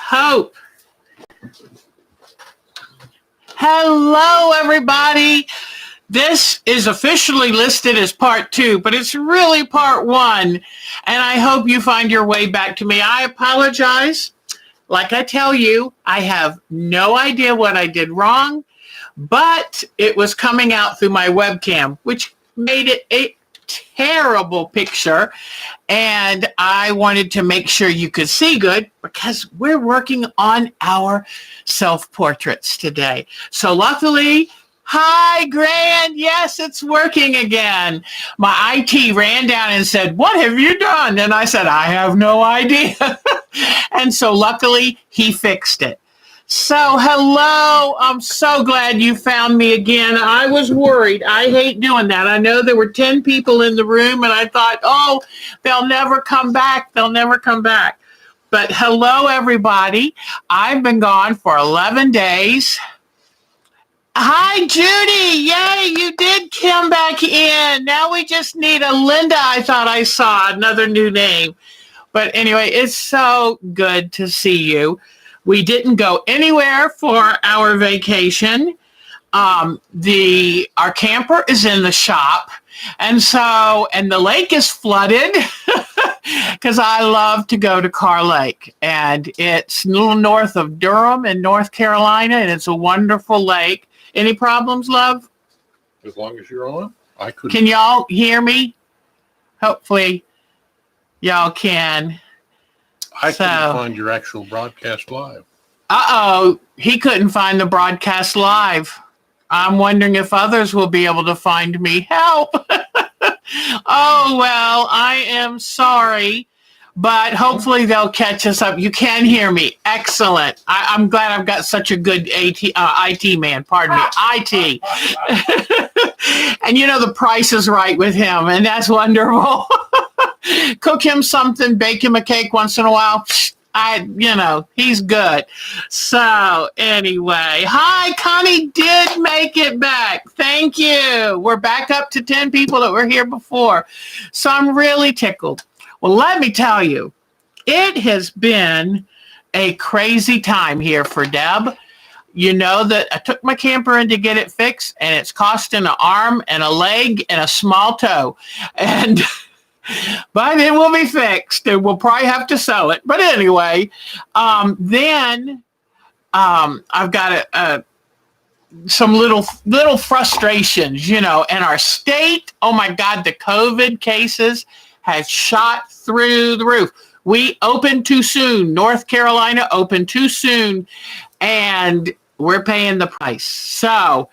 hope. Hello, everybody. This is officially listed as part 2, but it's really part 1. And I hope you find your way back to me. I apologize. Like I tell you, I have no idea what I did wrong, but it was coming out through my webcam, which made it a terrible picture. And I wanted to make sure you could see good because we're working on our self-portraits today. So luckily, hi, Grand. Yes, it's working again. My IT ran down and said, "What have you done?" And I said, "I have no idea." And so luckily, he fixed it. So hello. I'm so glad you found me again. I was worried. I hate doing that. I know there were 10 people in the room, and I thought, oh, they'll never come back. They'll never come back. But hello, everybody. I've been gone for 11 days. Hi, Judy. Yay, you did come back in. Now we just need a Linda. I thought I saw another new name. But anyway, it's so good to see you. We didn't go anywhere for our vacation. Our camper is in the shop. And the lake is flooded because I love to go to Carr Lake. And it's a little north of Durham in North Carolina, and it's a wonderful lake. Any problems, love? As long as you're on, I could. Can y'all hear me? Hopefully, y'all can. I couldn't find your actual broadcast live. Uh-oh, he couldn't find the broadcast live. I'm wondering if others will be able to find me. Help! Oh, well, I am sorry. But hopefully they'll catch us up. You can hear me. Excellent. I'm glad I've got such a good IT man. Pardon me. IT. And you know the price is right with him, and that's wonderful. Cook him something, bake him a cake once in a while. He's good. So anyway, hi, Connie did make it back. Thank you. We're back up to 10 people that were here before. So I'm really tickled. Well, let me tell you, it has been a crazy time here for Deb. You know that I took my camper in to get it fixed, and it's costing an arm and a leg and a small toe. But it will be fixed, and we'll probably have to sell it. But anyway, then I've got some little frustrations, in our state. Oh, my God, the COVID cases has shot through the roof. We opened too soon. North Carolina opened too soon, and we're paying the price. So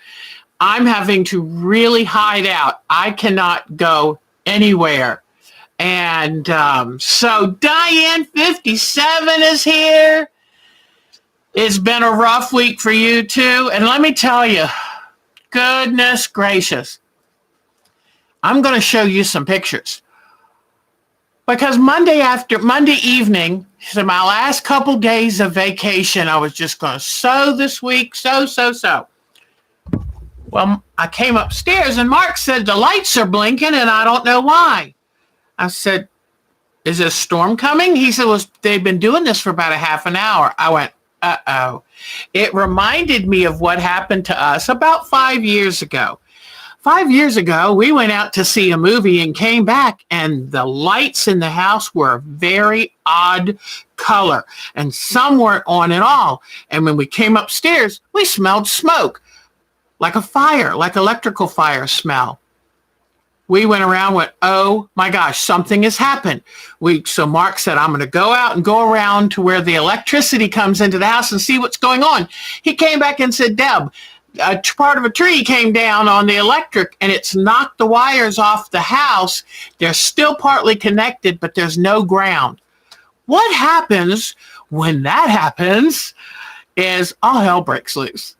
I'm having to really hide out. I cannot go anywhere. And so Diane 57 is here. It's been a rough week for you too. And let me tell you, goodness gracious, I'm going to show you some pictures. Because Monday evening, so my last couple days of vacation, I was just going to sew this week, sew. Well, I came upstairs and Mark said the lights are blinking and I don't know why. I said, "Is a storm coming?" He said, "Well, they've been doing this for about a half an hour." I went, uh-oh. It reminded me of what happened to us about 5 years ago. 5 years ago, we went out to see a movie and came back, and the lights in the house were a very odd color, and some weren't on at all. And when we came upstairs, we smelled smoke, like a fire, like electrical fire smell. We went around, went, oh my gosh, something has happened. So Mark said, "I'm going to go out and go around to where the electricity comes into the house and see what's going on." He came back and said, "Deb, a part of a tree came down on the electric and it's knocked the wires off the house. They're still partly connected, but there's no ground." What happens when that happens is all hell breaks loose.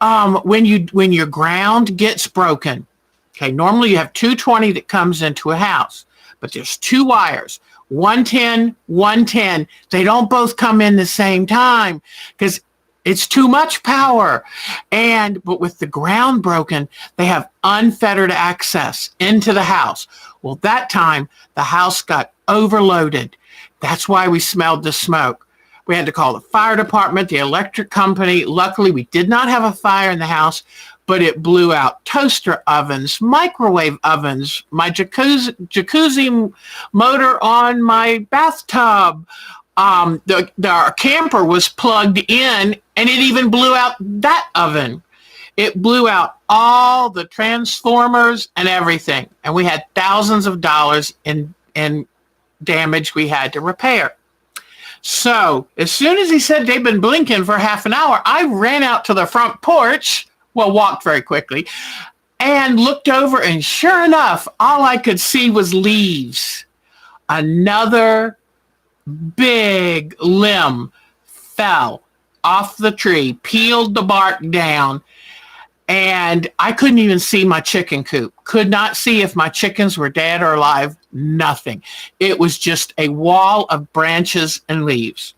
When your ground gets broken, okay, normally you have 220 that comes into a house, but there's two wires, 110, 110. They don't both come in the same time because it's too much power. But with the ground broken, they have unfettered access into the house. Well, that time the house got overloaded. That's why we smelled the smoke. We had to call the fire department, the electric company. Luckily, we did not have a fire in the house, but it blew out toaster ovens, microwave ovens, my jacuzzi motor on my bathtub. Our camper was plugged in, and it even blew out that oven. It blew out all the transformers and everything, and we had thousands of dollars in damage we had to repair. So as soon as he said they'd been blinking for half an hour, I ran out to the front porch, walked very quickly, and looked over, and sure enough, all I could see was leaves. Another big limb fell off the tree, peeled the bark down, and I couldn't even see my chicken coop. Could not see if my chickens were dead or alive. Nothing. It was just a wall of branches and leaves.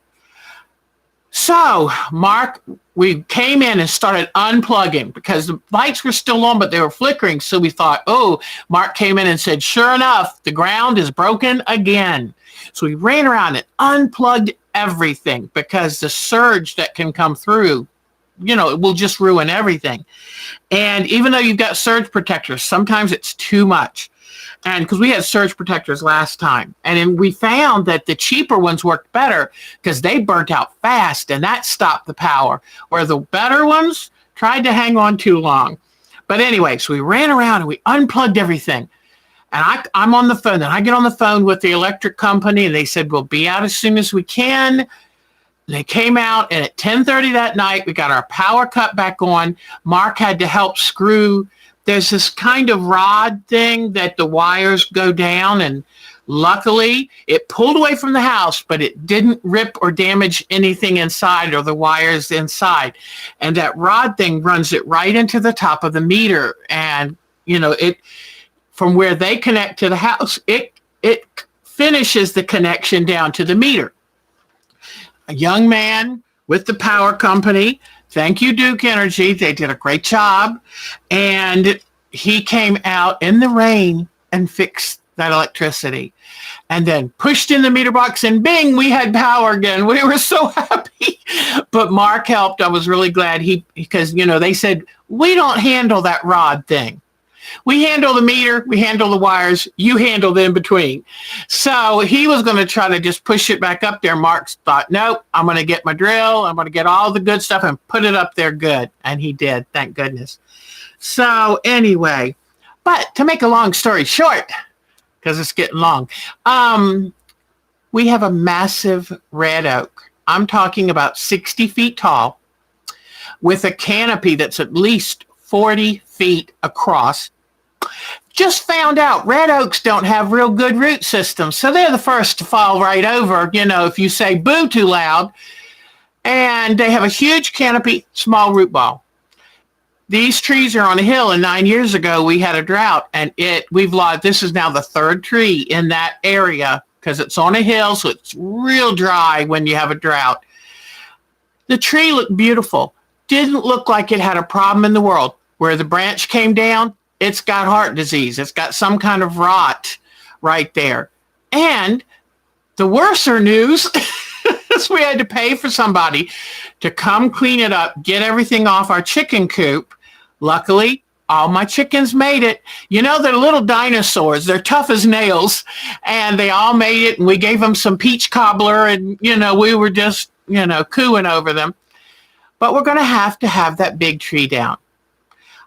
So, Mark, we came in and started unplugging because the lights were still on, but they were flickering. So we thought, Mark came in and said, sure enough, the ground is broken again. So we ran around and unplugged everything because the surge that can come through, it will just ruin everything. And even though you've got surge protectors, sometimes it's too much. And because we had surge protectors last time, and then we found that the cheaper ones worked better because they burnt out fast, and that stopped the power, where the better ones tried to hang on too long. But anyway, so we ran around and we unplugged everything. And I'm on the phone, and I get on the phone with the electric company, and they said, we'll be out as soon as we can. They came out, and at 10:30 that night, we got our power cut back on. Mark had to help screw. There's this kind of rod thing that the wires go down, and luckily it pulled away from the house, but it didn't rip or damage anything inside or the wires inside. And that rod thing runs it right into the top of the meter. And, it from where they connect to the house, it finishes the connection down to the meter. A young man with the power company, thank you, Duke Energy. They did a great job. And he came out in the rain and fixed that electricity and then pushed in the meter box, and bing, we had power again. We were so happy. But Mark helped. I was really glad because they said, we don't handle that rod thing. We handle the meter, we handle the wires, you handle the in-between. So he was going to try to just push it back up there. Mark thought, nope, I'm going to get my drill, I'm going to get all the good stuff and put it up there good. And he did, thank goodness. So anyway, but to make a long story short, because it's getting long, we have a massive red oak. I'm talking about 60 feet tall with a canopy that's at least 40 feet across. Just found out red oaks don't have real good root systems. So they're the first to fall right over, if you say boo too loud. And they have a huge canopy, small root ball. These trees are on a hill, and 9 years ago we had a drought, and we've lost. This is now the third tree in that area because it's on a hill, so it's real dry when you have a drought. The tree looked beautiful. Didn't look like it had a problem in the world. Where the branch came down, it's got heart disease. It's got some kind of rot right there. And the worser news is we had to pay for somebody to come clean it up, get everything off our chicken coop. Luckily, all my chickens made it. They're little dinosaurs. They're tough as nails. And they all made it, and we gave them some peach cobbler, and, we were just, cooing over them. But we're going to have that big tree down.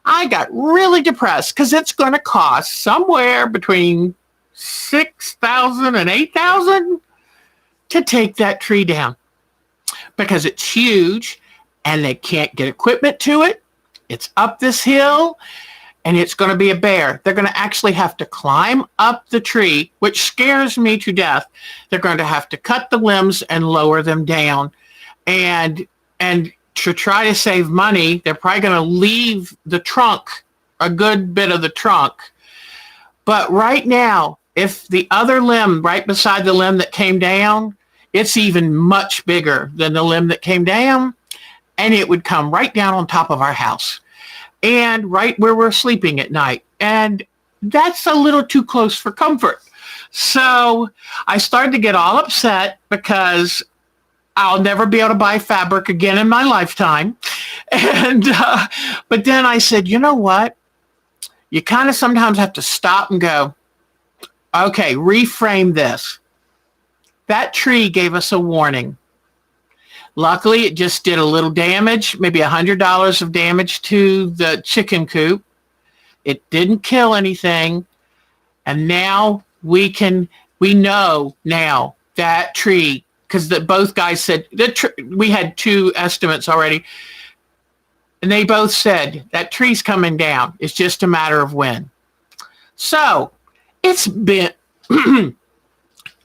I got really depressed because it's going to cost somewhere between $6,000 and $8,000 to take that tree down because it's huge and they can't get equipment to it. It's up this hill and it's going to be a bear. They're going to actually have to climb up the tree, which scares me to death. They're going to have to cut the limbs and lower them down. And to try to save money, they're probably going to leave the trunk, a good bit of the trunk. But right now, if the other limb right beside the limb that came down, it's even much bigger than the limb that came down, and it would come right down on top of our house and right where we're sleeping at night. And that's a little too close for comfort. So I started to get all upset because I'll never be able to buy fabric again in my lifetime. And, but then I said, you know what? You kind of sometimes have to stop and go, okay, reframe this. That tree gave us a warning. Luckily, it just did a little damage, maybe $100 of damage to the chicken coop. It didn't kill anything. And now we know now that tree, because both guys said, we had two estimates already, and they both said that tree's coming down. It's just a matter of when. So it's been,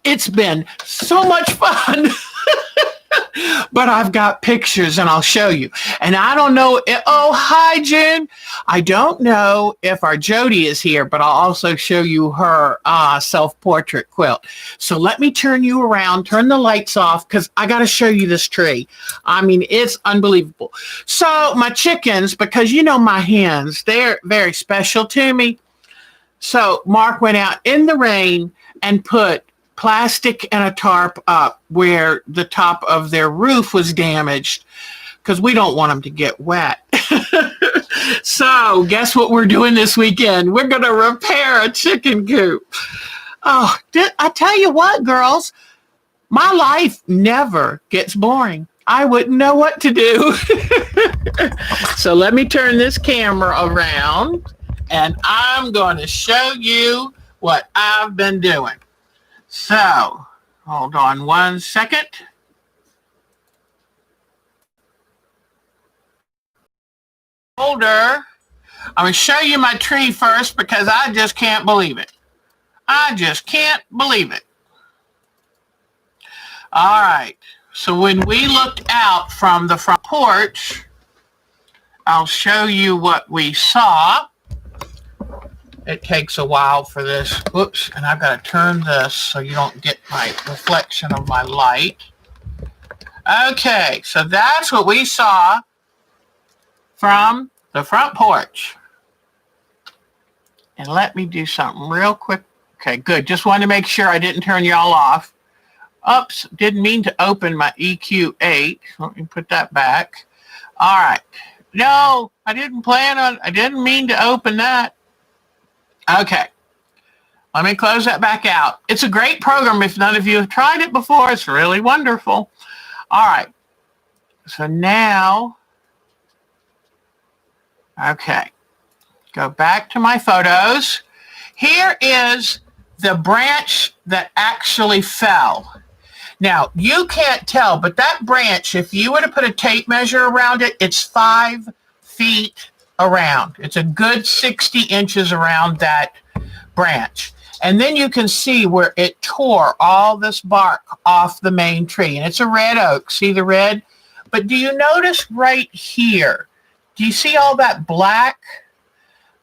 it's been so much fun. But I've got pictures and I'll show you. And I don't know. Oh, hi, June. I don't know if our Jody is here, but I'll also show you her self-portrait quilt. So let me turn you around, turn the lights off, because I got to show you this tree. I mean, it's unbelievable. So my chickens, because you know my hens, they're very special to me. So Mark went out in the rain and put plastic and a tarp up where the top of their roof was damaged because we don't want them to get wet. So guess what we're doing this weekend? We're going to repair a chicken coop. Oh, I tell you what, girls, my life never gets boring. I wouldn't know what to do. So let me turn this camera around and I'm going to show you what I've been doing. So, hold on one second. I'm going to show you my tree first because I just can't believe it. I just can't believe it. All right. So when we looked out from the front porch, I'll show you what we saw. It takes a while for this. Whoops, and I've got to turn this so you don't get my reflection of my light. Okay, so that's what we saw from the front porch. And let me do something real quick. Okay, good. Just wanted to make sure I didn't turn y'all off. Oops, didn't mean to open my EQ8. Let me put that back. All right. No, I didn't mean to open that. Okay, let me close that back out. It's a great program. If none of you have tried it before, it's really wonderful. All right, so now, okay, go back to my photos. Here is the branch that actually fell. Now, you can't tell, but that branch, if you were to put a tape measure around it, it's 5 feet around. It's a good 60 inches around that branch. And then you can see where it tore all this bark off the main tree. And it's a red oak. See the red? But do you notice right here? Do you see all that black?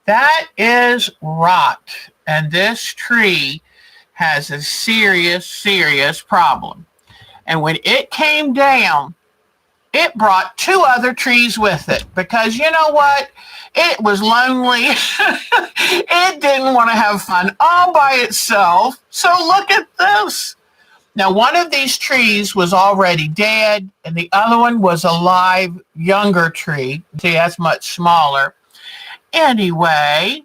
That is rot. And this tree has a serious, serious problem. And when it came down, it brought 2 other trees with it because you know what? It was lonely. It didn't want to have fun all by itself. So look at this. Now, one of these trees was already dead and the other one was a live, younger tree. See, that's much smaller. Anyway,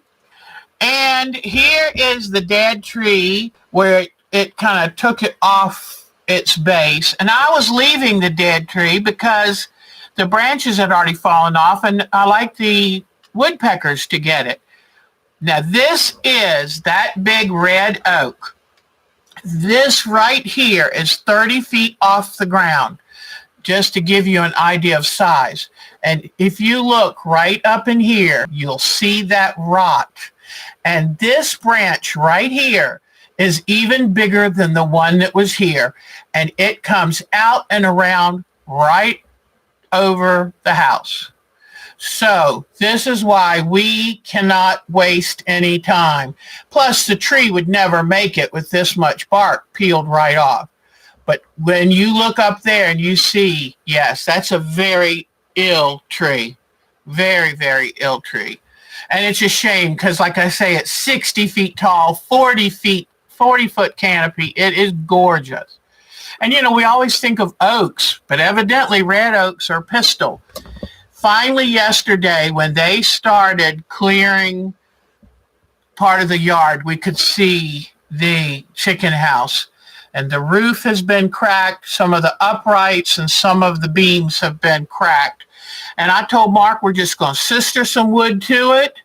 and here is the dead tree where it kind of took it off its base. And I was leaving the dead tree because the branches had already fallen off and I like the woodpeckers to get it. Now this is that big red oak. This right here is 30 feet off the ground, just to give you an idea of size. And if you look right up in here, you'll see that rot. And this branch right here is even bigger than the one that was here. And it comes out and around right over the house. So this is why we cannot waste any time. Plus the tree would never make it with this much bark peeled right off. But when you look up there and you see, yes, that's a very ill tree. Very, very ill tree. And it's a shame because, like I say, it's 60 feet tall, 40 foot canopy. It is gorgeous. And, we always think of oaks, but evidently red oaks are pistil. Finally, yesterday, when they started clearing part of the yard, we could see the chicken house. And the roof has been cracked. Some of the uprights and some of the beams have been cracked. And I told Mark we're just going to sister some wood to it,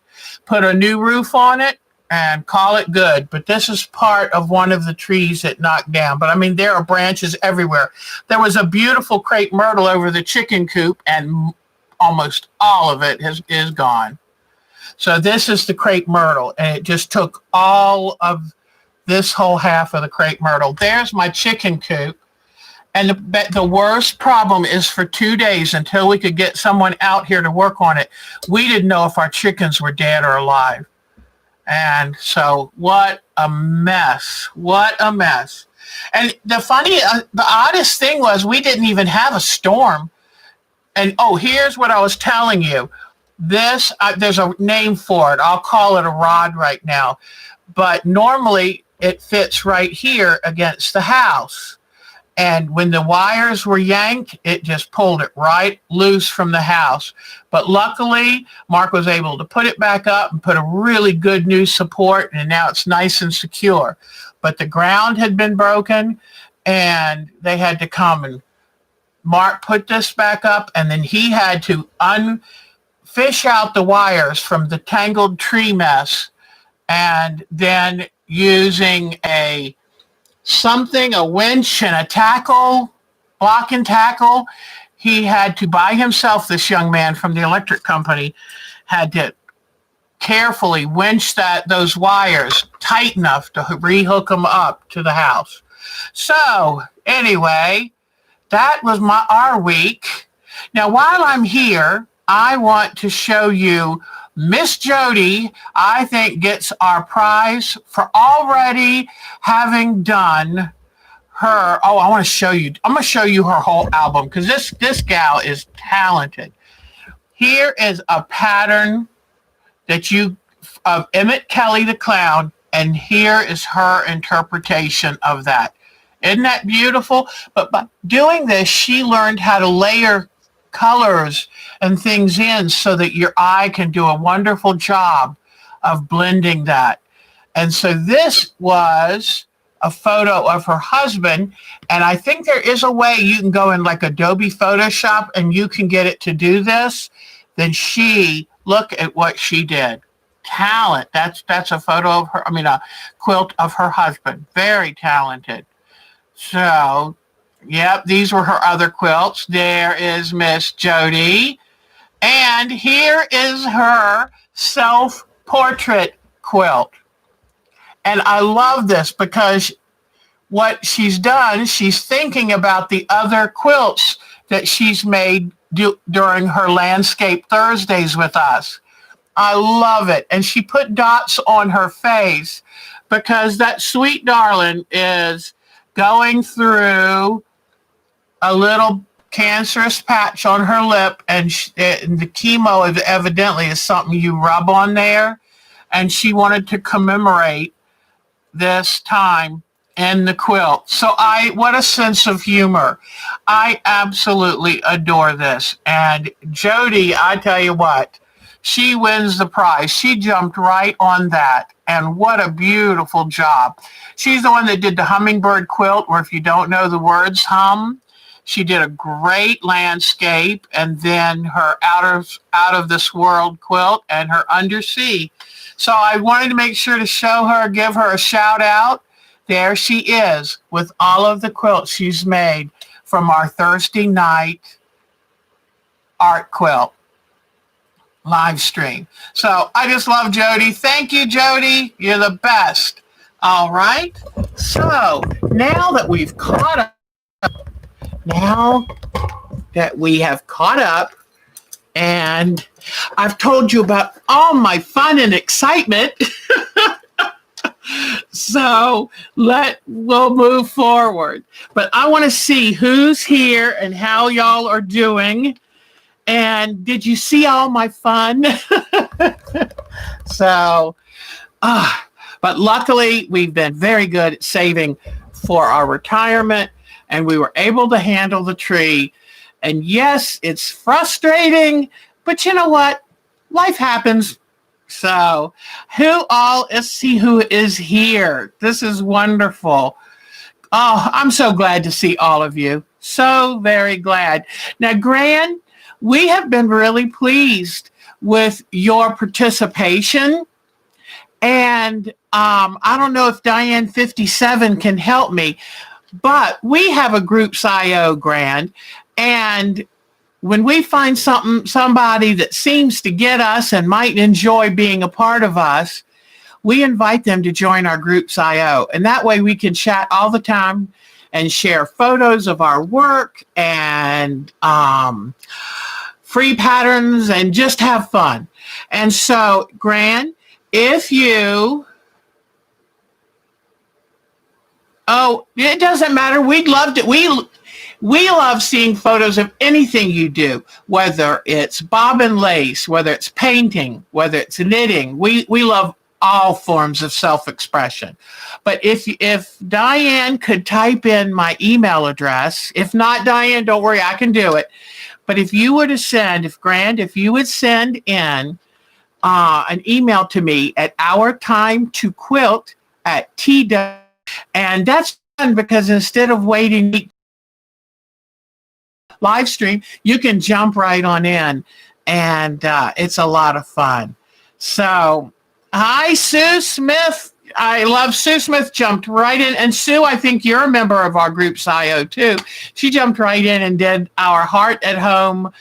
put a new roof on it, and call it good. But this is part of one of the trees that knocked down. But, there are branches everywhere. There was a beautiful crepe myrtle over the chicken coop, and almost all of it is gone. So this is the crepe myrtle, and it just took all of this whole half of the crepe myrtle. There's my chicken coop. And the worst problem is for 2 days until we could get someone out here to work on it, we didn't know if our chickens were dead or alive. And so what a mess. What a mess. And the oddest thing was we didn't even have a storm. And, here's what I was telling you. This, there's a name for it. I'll call it a rod right now. But normally it fits right here against the house. And when the wires were yanked, it just pulled it right loose from the house. But luckily, Mark was able to put it back up and put a really good new support, and now it's nice and secure. But the ground had been broken, and they had to come and Mark put this back up, and then he had to fish out the wires from the tangled tree mess, and then using a winch and a tackle, block and tackle. He had to, by himself, this young man from the electric company, had to carefully winch those wires tight enough to rehook them up to the house. So anyway, that was our week. Now, while I'm here, I want to show you Miss Jody, I think, gets our prize for already having done her. I want to show you. I'm going to show you her whole album because this gal is talented. Here is a pattern of Emmett Kelly the Clown, and here is her interpretation of that. Isn't that beautiful? But by doing this, she learned how to layer colors and things in so that your eye can do a wonderful job of blending that. And so this was a photo of her husband, and I think there is a way you can go in like Adobe Photoshop and you can get it to do this. Then look at what she did. Talent. That's a photo of her, a quilt of her husband. Very talented. So yep, these were her other quilts. There is Miss Jody. And here is her self-portrait quilt. And I love this because what she's done, she's thinking about the other quilts that she's made during her Landscape Thursdays with us. I love it. And she put dots on her face because that sweet darling is going through a little cancerous patch on her lip, and the chemo evidently is something you rub on there, and she wanted to commemorate this time in the quilt. So what a sense of humor. I absolutely adore this. And Jody, I tell you what, she wins the prize. She jumped right on that. And what a beautiful job. She's the one that did the hummingbird quilt, where if you don't know the words hum. She did a great landscape, and then her out of this world quilt and her undersea. So I wanted to make sure to show her, give her a shout out. There she is with all of the quilts she's made from our Thursday night art quilt live stream. So I just love Jody. Thank you, Jody. You're the best. All right. So now that we have caught up, and I've told you about all my fun and excitement, so we'll move forward. But I want to see who's here and how y'all are doing. And did you see all my fun? So, but luckily we've been very good at saving for our retirement. and we were able to handle the tree. And yes, it's frustrating, but you know what? Life happens. So who is here? This is wonderful. Oh, I'm so glad to see all of you. So very glad. Now, Gran, we have been really pleased with your participation. And I don't know if Diane 57 can help me, but we have a groups IO, Gran. And when we find somebody that seems to get us and might enjoy being a part of us, we invite them to join our groups IO. And that way we can chat all the time and share photos of our work and free patterns and just have fun. And so, Gran, if you, it doesn't matter. We'd love to, we love seeing photos of anything you do, whether it's bob and lace, whether it's painting, whether it's knitting. We love all forms of self-expression. But if Diane could type in my email address, if not, Diane, don't worry, I can do it. But if you were to send, if you would send in an email to me at ourtimetoquilt@tw, and that's fun because instead of waiting live stream, you can jump right on in, and it's a lot of fun. So, hi, Sue Smith. I love Sue Smith jumped right in. And Sue, I think you're a member of our group's IO too. She jumped right in and did our Heart at Home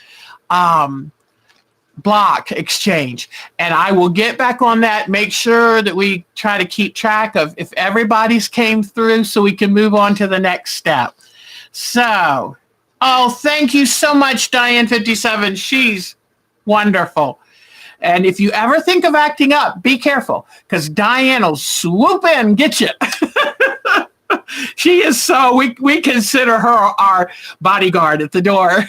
block exchange. And I will get back on that, make sure that we try to keep track of if everybody's came through so we can move on to the next step. So, thank you so much, Diane 57. She's wonderful. And if you ever think of acting up, be careful, because Diane will swoop in and get you. She is so, we consider her our bodyguard at the door.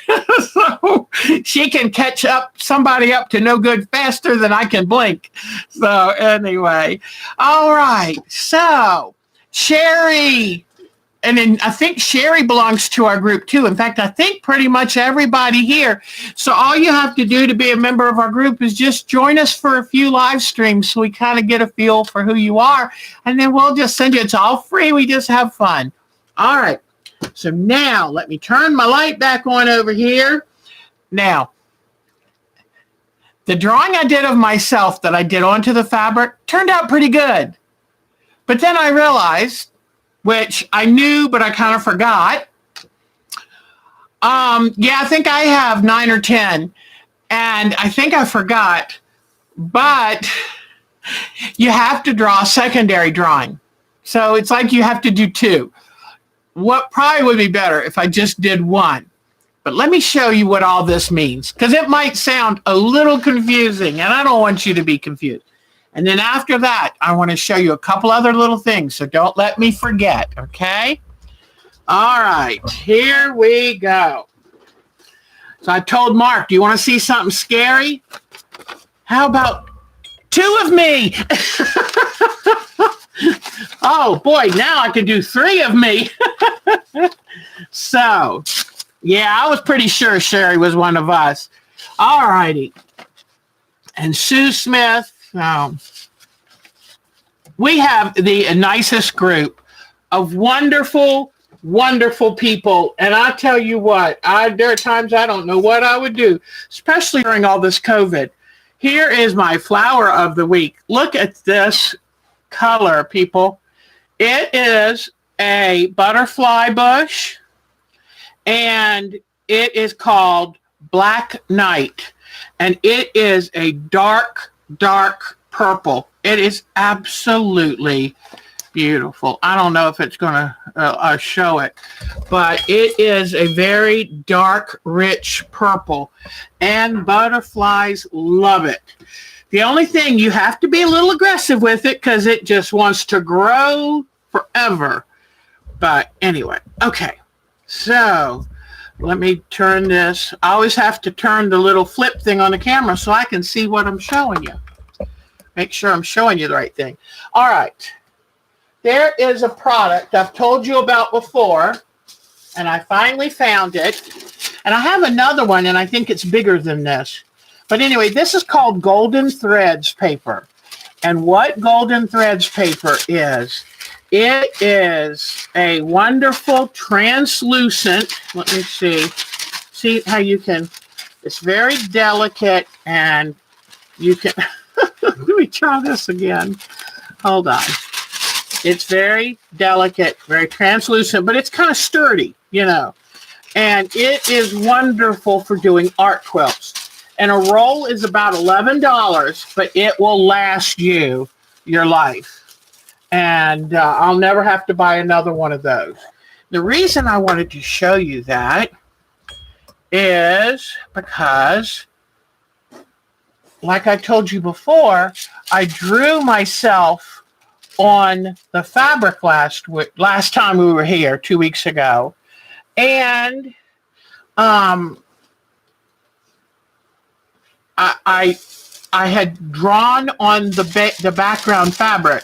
So she can catch somebody up to no good faster than I can blink. So anyway, all right. So Sherry. And then I think Sherry belongs to our group too. In fact, I think pretty much everybody here. So all you have to do to be a member of our group is just join us for a few live streams so we kind of get a feel for who you are. And then we'll just send you, it's all free. We just have fun. All right. So now let me turn my light back on over here. Now, the drawing I did of myself that I did onto the fabric turned out pretty good. But then I realized, which I knew, but I kind of forgot. I think I have 9 or 10, and I think I forgot, but you have to draw a secondary drawing. So it's like you have to do 2. What probably would be better if I just did 1. But let me show you what all this means, because it might sound a little confusing, and I don't want you to be confused. And then after that, I want to show you a couple other little things, so don't let me forget, okay? All right, here we go. So I told Mark, do you want to see something scary? How about 2 of me? Oh, boy, now I can do 3 of me. So, yeah, I was pretty sure Sherry was one of us. All righty. And Sue Smith. We have the nicest group of wonderful, wonderful people. And I tell you what, there are times I don't know what I would do, especially during all this COVID. Here is my flower of the week. Look at this color, people. It is a butterfly bush, and it is called Black Night. And it is a dark purple. It is absolutely beautiful. I don't know if it's going to show it, but it is a very dark, rich purple, and butterflies love it. The only thing, you have to be a little aggressive with it because it just wants to grow forever. But anyway, okay. So let me turn this. I always have to turn the little flip thing on the camera so I can see what I'm showing you. Make sure I'm showing you the right thing. All right. There is a product I've told you about before. And I finally found it. And I have another one, and I think it's bigger than this. But anyway, this is called Golden Threads paper. And what Golden Threads paper is, it is a wonderful translucent, let me see how you can, it's very delicate, and you can, let me try this again. Hold on. It's very delicate, very translucent, but it's kind of sturdy, you know. And it is wonderful for doing art quilts. And a roll is about $11, but it will last you your life. And I'll never have to buy another one of those. The reason I wanted to show you that is because, like I told you before, I drew myself on the fabric last time we were here 2 weeks ago, and I had drawn on the background fabric.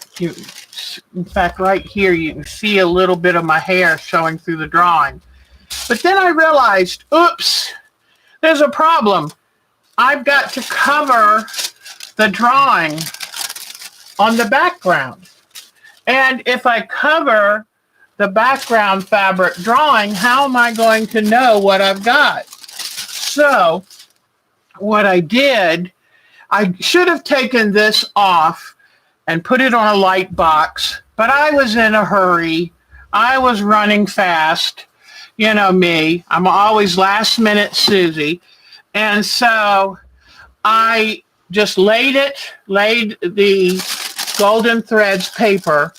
In fact, right here you can see a little bit of my hair showing through the drawing. But then I realized, oops, there's a problem. I've got to cover the drawing on the background. And if I cover the background fabric drawing, how am I going to know what I've got? So what I did, I should have taken this off and put it on a light box, but I was in a hurry. I was running fast. You know me, I'm always last minute Susie. And so I just laid the Golden Threads paper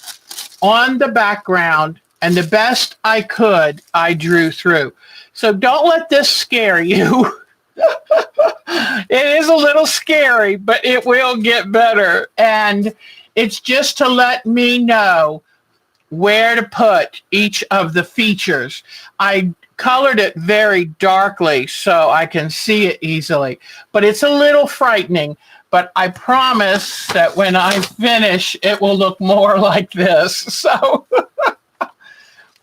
on the background, and the best I could, I drew through. So don't let this scare you. It is a little scary, but it will get better. And it's just to let me know where to put each of the features. I colored it very darkly so I can see it easily, but it's a little frightening. But I promise that when I finish, it will look more like this. So,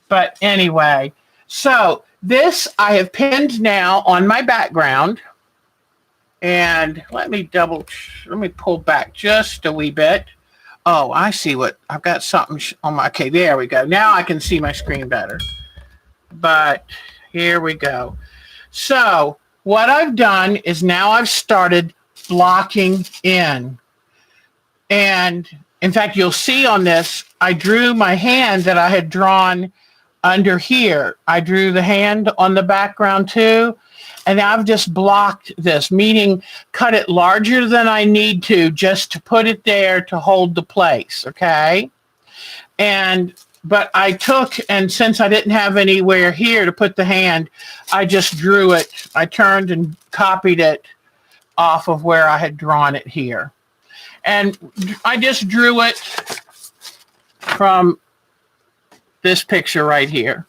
but anyway, so this I have pinned now on my background. And let me pull back just a wee bit. Oh, I see what, I've got something on my, okay, there we go. Now I can see my screen better. But here we go. So what I've done is now I've started blocking in. And in fact, you'll see on this, I drew my hand that I had drawn under here. I drew the hand on the background too. And I've just blocked this, meaning cut it larger than I need to just to put it there to hold the place, okay? But I took, and since I didn't have anywhere here to put the hand, I just drew it. I turned and copied it off of where I had drawn it here. And I just drew it from this picture right here.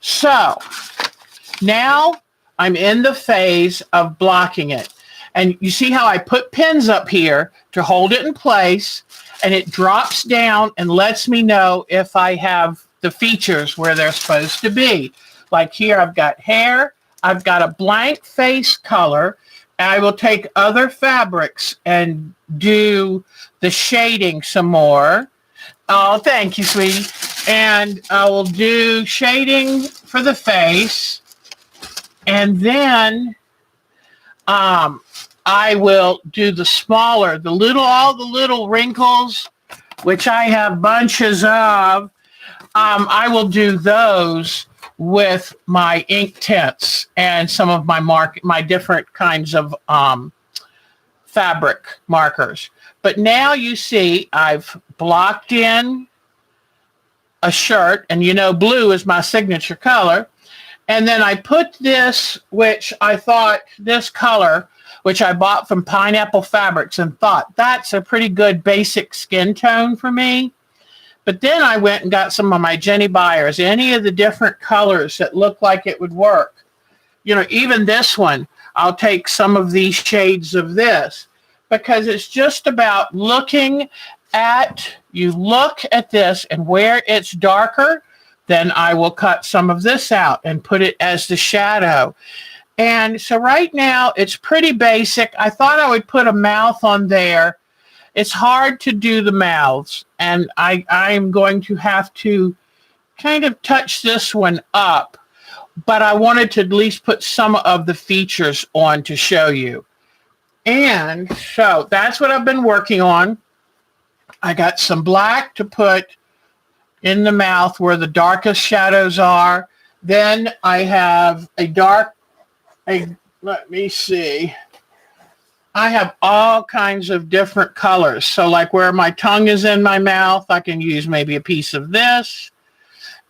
So now I'm in the phase of blocking it. And you see how I put pins up here to hold it in place, and it drops down and lets me know if I have the features where they're supposed to be. Like here, I've got hair, I've got a blank face color. I will take other fabrics and do the shading some more. Oh, thank you, sweetie. And I will do shading for the face. And then I will do the smaller, all the little wrinkles, which I have bunches of. I will do those with my ink tints and some of my different kinds of fabric markers. But now you see I've blocked in a shirt, and you know blue is my signature color. And then I put this, which I thought, this color, which I bought from Pineapple Fabrics, and thought that's a pretty good basic skin tone for me. But then I went and got some of my Jenny Byers, any of the different colors that look like it would work. You know, even this one, I'll take some of these shades of this, because it's just about looking at, you look at this and where it's darker, then I will cut some of this out and put it as the shadow. And so right now it's pretty basic. I thought I would put a mouth on there. It's hard to do the mouths, and I'm going to have to kind of touch this one up, but I wanted to at least put some of the features on to show you. And so that's what I've been working on. I got some black to put in the mouth where the darkest shadows are. Then I have let me see. I have all kinds of different colors. So like where my tongue is in my mouth, I can use maybe a piece of this.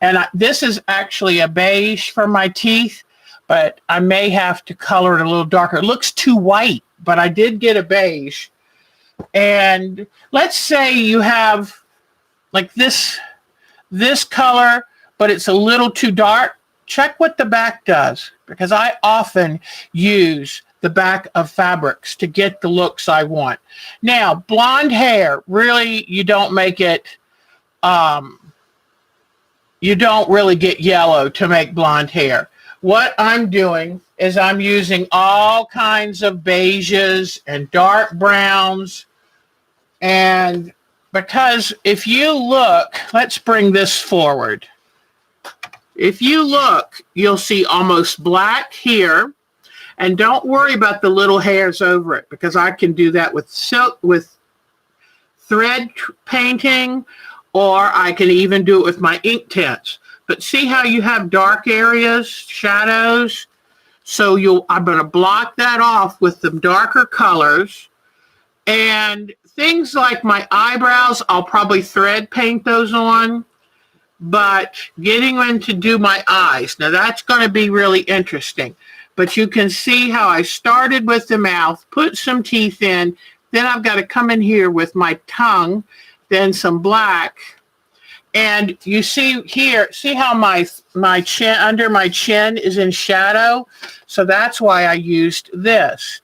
And this is actually a beige for my teeth, but I may have to color it a little darker. It looks too white, but I did get a beige. And let's say you have like this color, but it's a little too dark. Check what the back does, because I often use the back of fabrics to get the looks I want. Now, blonde hair, really, you don't make it, you don't really get yellow to make blonde hair. What I'm doing is I'm using all kinds of beiges and dark browns. And because if you look, let's bring this forward. If you look, you'll see almost black here. And don't worry about the little hairs over it, because I can do that with silk, with thread painting, or I can even do it with my ink tints. But see how you have dark areas, shadows? So I'm going to block that off with the darker colors. And things like my eyebrows, I'll probably thread paint those on. But getting in to do my eyes, now that's going to be really interesting. But you can see how I started with the mouth, put some teeth in, then I've got to come in here with my tongue, then some black. And you see here, see how my chin, under my chin is in shadow? So that's why I used this.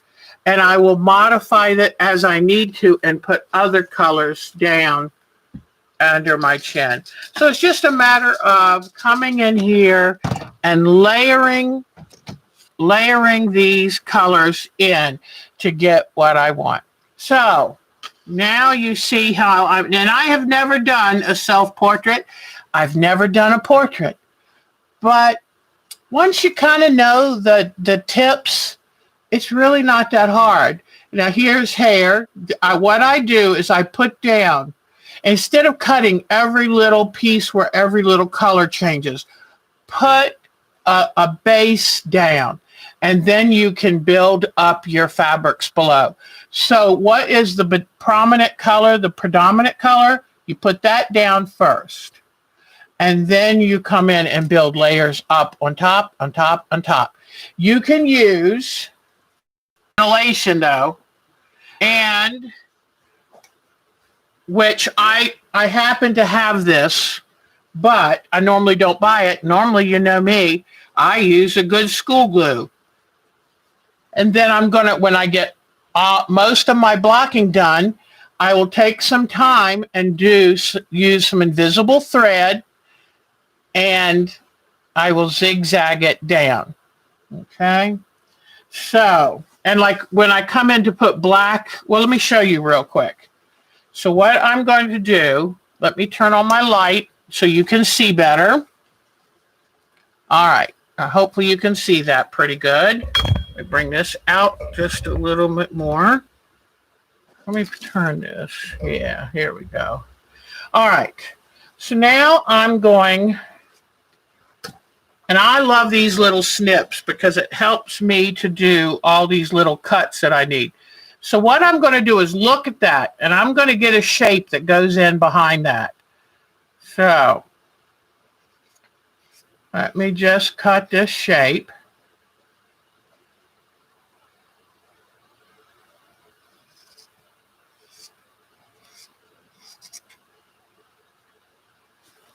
And I will modify that as I need to and put other colors down under my chin. So it's just a matter of coming in here and layering these colors in to get what I want. So now you see how and I have never done a self-portrait. I've never done a portrait. But once you kind of know the tips, it's really not that hard. Now here's hair. What I do is I put down, instead of cutting every little piece where every little color changes, put a base down, and then you can build up your fabrics below. So what is the prominent color, the predominant color? You put that down first, and then you come in and build layers up on top, on top, on top. You can use insulation though, and which I happen to have this, but I normally don't buy it. Normally, you know me, I use a good school glue. And then I'm going to, when I get most of my blocking done, I will take some time and use some invisible thread, and I will zigzag it down. Okay. So, and like when I come in to put black, well, let me show you real quick. So what I'm going to do, let me turn on my light so you can see better. All right. Hopefully you can see that pretty good. Let me bring this out just a little bit more. Let me turn this. Yeah, here we go. All right. So now I'm going, and I love these little snips because it helps me to do all these little cuts that I need. So what I'm going to do is look at that, and I'm going to get a shape that goes in behind that. So let me just cut this shape.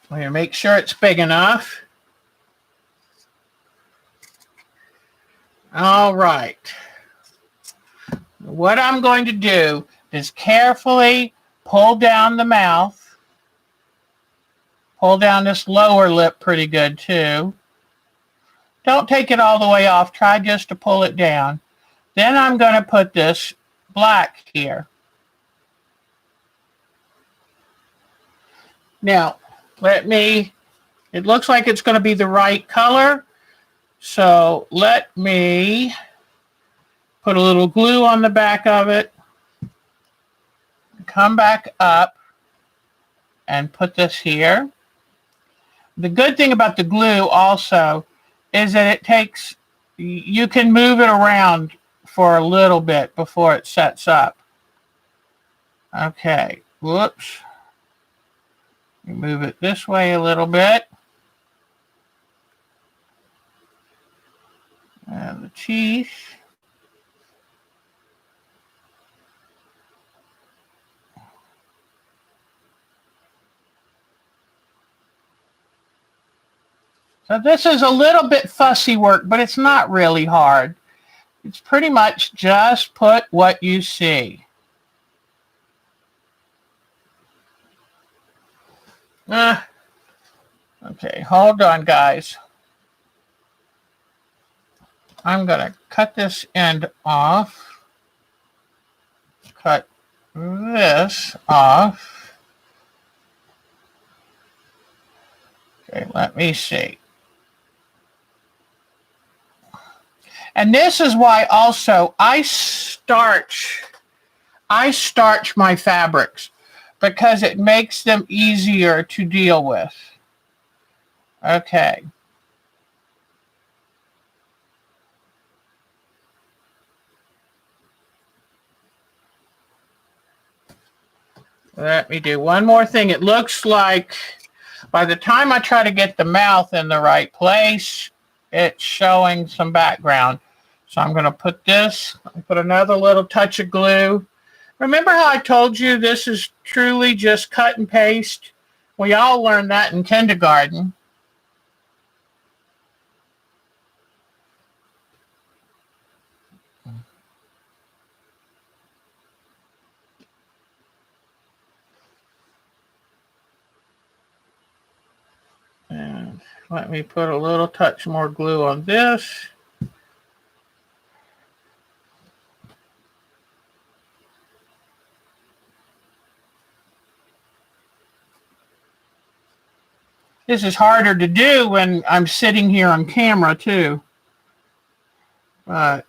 I'm going to make sure it's big enough. All right. What I'm going to do is carefully pull down the mouth. Pull down this lower lip pretty good too. Don't take it all the way off. Try just to pull it down. Then I'm going to put this black here. Now, it looks like it's going to be the right color. So let me put a little glue on the back of it. Come back up and put this here. The good thing about the glue also is that you can move it around for a little bit before it sets up. Okay, whoops. Move it this way a little bit. And the teeth. So this is a little bit fussy work, but it's not really hard. It's pretty much just put what you see. Okay, hold on, guys. I'm going to cut this end off. Cut this off. Okay, let me see. And this is why also I starch my fabrics because it makes them easier to deal with. Okay. Let me do one more thing. It looks like by the time I try to get the mouth in the right place, it's showing some background. So I'm going to put this, put another little touch of glue. Remember how I told you this is truly just cut and paste? We all learned that in kindergarten. And let me put a little touch more glue on this. This is harder to do when I'm sitting here on camera too. But,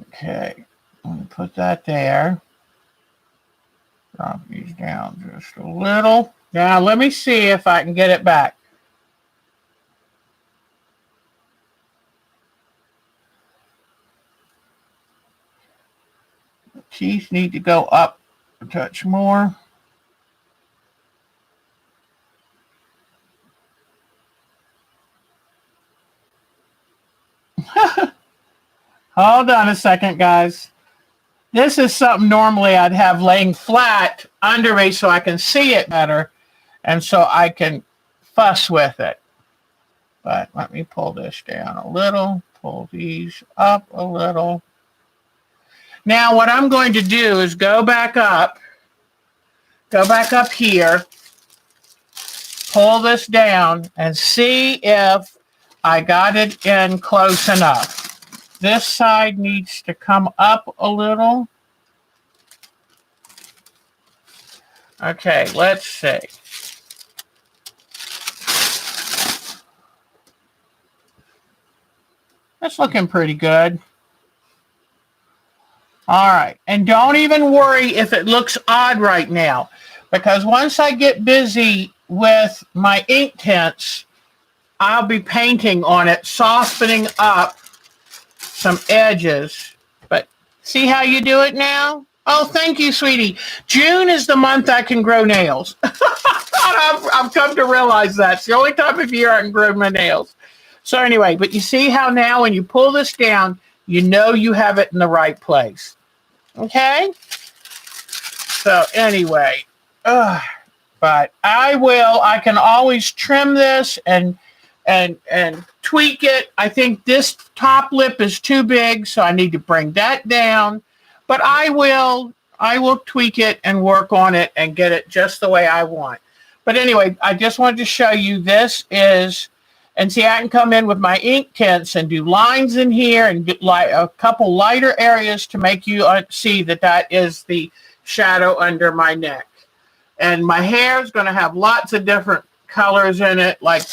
okay, I'm going to put that there. Drop these down just a little. Now let me see if I can get it back. The teeth need to go up a touch more. Hold on a second, guys. This is something normally I'd have laying flat under me so I can see it better and so I can fuss with it. But let me pull this down a little, pull these up a little. Now what I'm going to do is go back up here, pull this down and see if I got it in close enough. This side needs to come up a little. Okay, let's see. That's looking pretty good. All right, and don't even worry if it looks odd right now, because once I get busy with my ink tints, I'll be painting on it, softening up some edges. But see how you do it now? Oh, thank you, sweetie. June is the month I can grow nails. I've come to realize that. It's the only time of year I can grow my nails. So anyway, but you see how now when you pull this down, you know you have it in the right place. Okay? So anyway, but I can always trim this and tweak it. I think this top lip is too big, so I need to bring that down. But I will I will tweak it and work on it and get it just the way I want. But anyway, I just wanted to show you this is, and see, I can come in with my ink tints and do lines in here and get like a couple lighter areas to make you see that that is the shadow under my neck. And my hair is going to have lots of different colors in it, like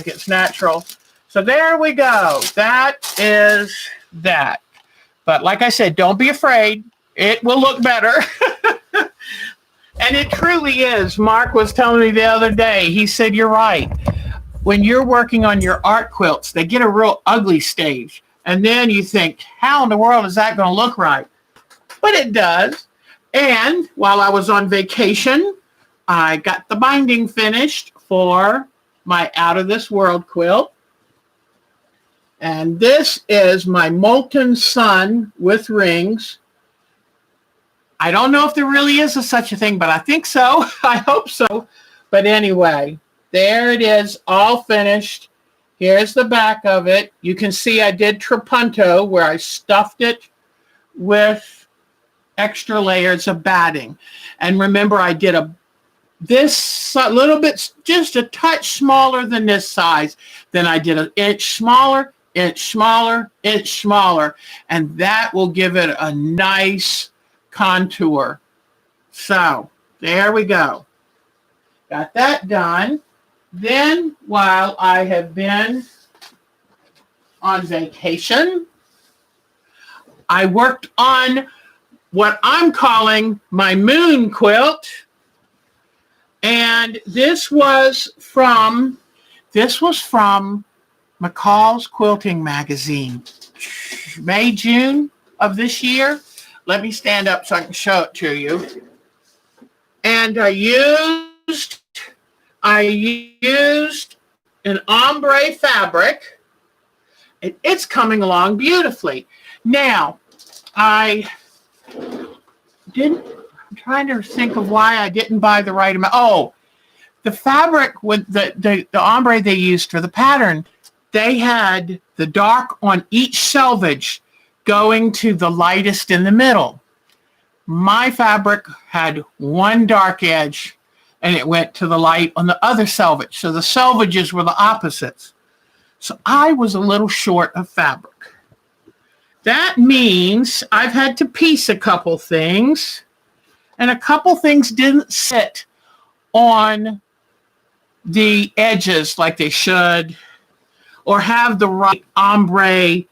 it's natural. So there we go. That is that. But like I said, don't be afraid. It will look better. And it truly is. Mark was telling me the other day, he said, you're right. When you're working on your art quilts, they get a real ugly stage. And then you think, how in the world is that going to look right? But it does. And while I was on vacation, I got the binding finished for my Out of This World quilt. And this is my Molten Sun with rings. I don't know if there really is such a thing, but I think so. I hope so. But anyway, there it is, all finished. Here's the back of it. You can see I did trapunto where I stuffed it with extra layers of batting. And remember, I did this a little bit, just a touch smaller than this size. Then I did an inch smaller, inch smaller, inch smaller. And that will give it a nice contour. So there we go. Got that done. Then while I have been on vacation, I worked on what I'm calling my Moon Quilt. And this was from McCall's Quilting Magazine, May, June of this year. Let me stand up so I can show it to you. And I used an ombre fabric. It's coming along beautifully. Now, I'm trying to think of why I didn't buy the right amount. Oh, the fabric with the ombre they used for the pattern, they had the dark on each selvage going to the lightest in the middle. My fabric had one dark edge and it went to the light on the other selvage. So the selvages were the opposites. So I was a little short of fabric. That means I've had to piece a couple things, and a couple things didn't sit on the edges like they should, or have the right ombre.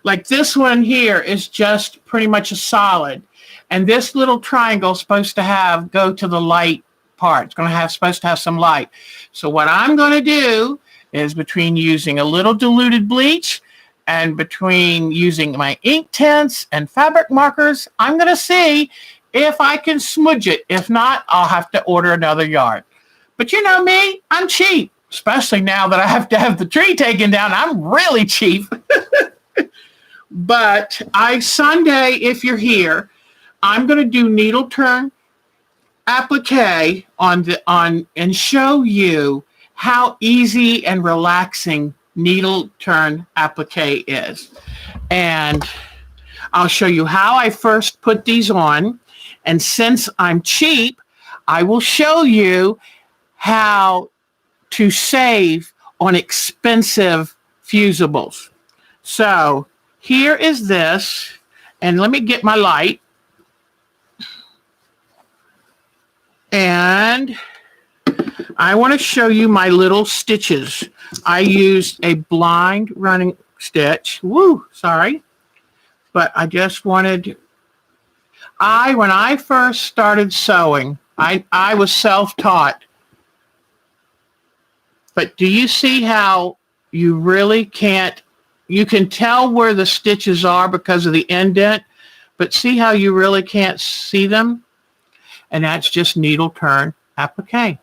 Like this one here is just pretty much a solid. And this little triangle is supposed to go to the light part. It's supposed to have some light. So what I'm going to do is, between using a little diluted bleach and between using my ink tints and fabric markers, I'm going to see if I can smudge it. If not, I'll have to order another yard. But you know me, I'm cheap, especially now that I have to have the tree taken down. I'm really cheap. But Sunday, if you're here, I'm going to do needle turn applique and show you how easy and relaxing needle turn applique is. And I'll show you how I first put these on. And since I'm cheap, I will show you how to save on expensive fusibles. So here is this, and let me get my light. And I want to show you my little stitches. I used a blind running stitch. Sorry. But I just wanted, when I first started sewing, I was self-taught. But do you see how you really can't, you can tell where the stitches are because of the indent, but see how you really can't see them? And that's just needle turn applique.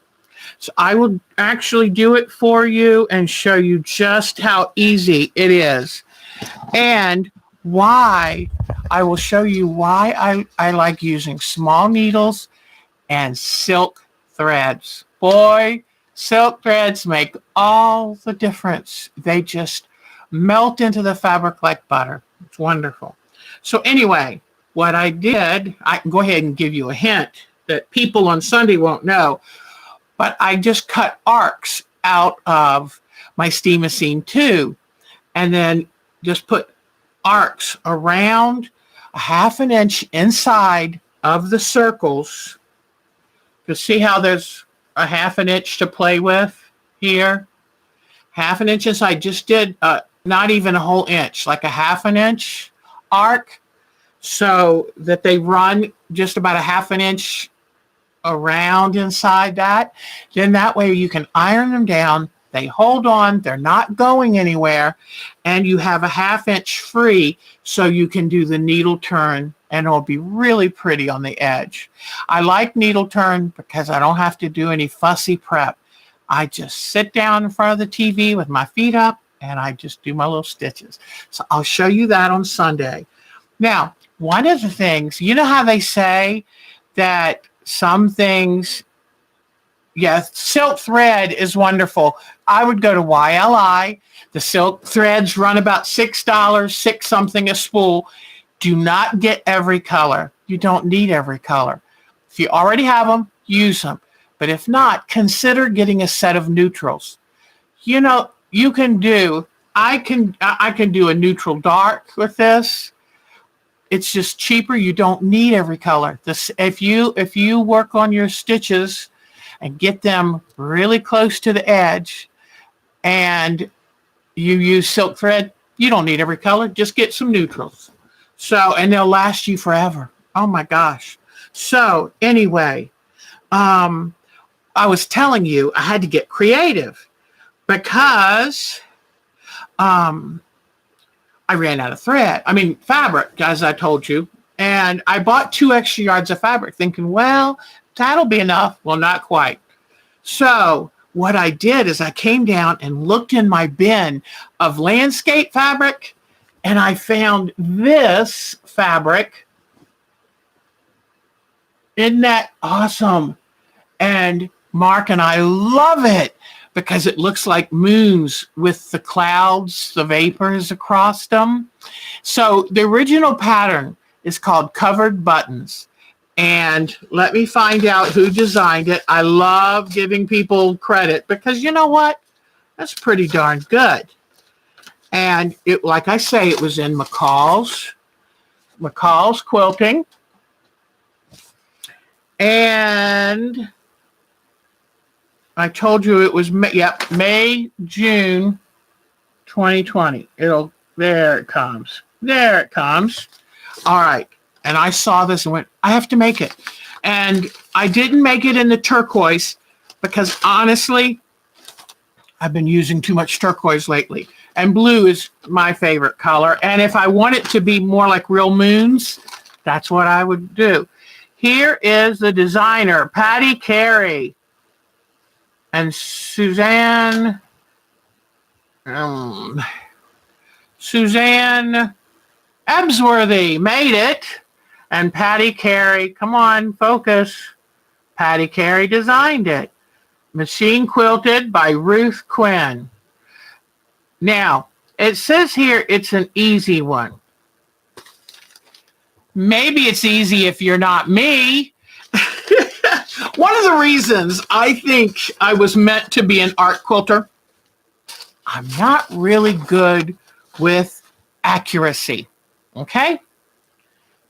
So I will actually do it for you and show you just how easy it is. And why, I will show you why I like using small needles and silk threads. Boy, silk threads make all the difference. They just melt into the fabric like butter. It's wonderful. So anyway, what I did, I can go ahead and give you a hint that people on Sunday won't know, but I just cut arcs out of my Steamosine 2 and then just put arcs around a 1/2 inch inside of the circles. You see how there's a 1/2 inch to play with here? 1/2 inch inside. Just did not even a whole inch, like a 1/2 inch arc, so that they run just about a 1/2 inch around inside that. Then that way you can iron them down. They hold on, they're not going anywhere, and you have a 1/2 inch free so you can do the needle turn, and it'll be really pretty on the edge. I like needle turn because I don't have to do any fussy prep. I just sit down in front of the TV with my feet up and I just do my little stitches. So I'll show you that on Sunday. Now, one of the things, you know how they say that some things, yes, silk thread is wonderful. I would go to YLI. The silk threads run about $6, six something a spool. Do not get every color. You don't need every color. If you already have them, use them. But if not, consider getting a set of neutrals. You know, you can do, I can do a neutral dark with this. It's just cheaper. You don't need every color. This, if you work on your stitches and get them really close to the edge and you use silk thread, you don't need every color. Just get some neutrals. So, and they'll last you forever. Oh my gosh. So anyway, I was telling you I had to get creative because I ran out of fabric, as I told you. And I bought 2 extra yards of fabric thinking, well, that'll be enough. Well, not quite. So what I did is I came down and looked in my bin of landscape fabric, and I found this fabric. Isn't that awesome? And Mark and I love it because it looks like moons with the clouds, the vapors across them. So the original pattern is called Covered Buttons. And let me find out who designed it. I love giving people credit because you know what? That's pretty darn good. And it, like I say, it was in McCall's Quilting. And I told you it was May, June 2020. There it comes. There it comes. All right. And I saw this and went, I have to make it. And I didn't make it in the turquoise because honestly, I've been using too much turquoise lately. And blue is my favorite color. And if I want it to be more like real moons, that's what I would do. Here is the designer, Patty Carey. And Suzanne Ebsworthy made it. And Patty Carey, come on, focus. Patty Carey designed it. Machine quilted by Ruth Quinn. Now, it says here it's an easy one. Maybe it's easy if you're not me. One of the reasons I think I was meant to be an art quilter, I'm not really good with accuracy, okay?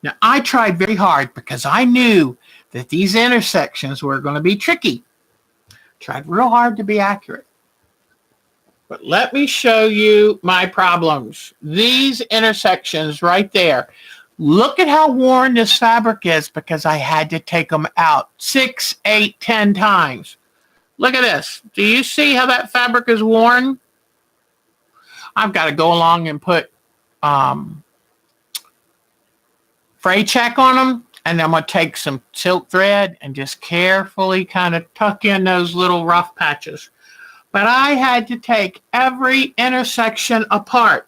Now, I tried very hard because I knew that these intersections were going to be tricky. Tried real hard to be accurate. But let me show you my problems. These intersections right there. Look at how worn this fabric is because I had to take them out 6, 8, 10 times. Look at this. Do you see how that fabric is worn? I've got to go along and put fray check on them. And then I'm going to take some silk thread and just carefully kind of tuck in those little rough patches. But I had to take every intersection apart.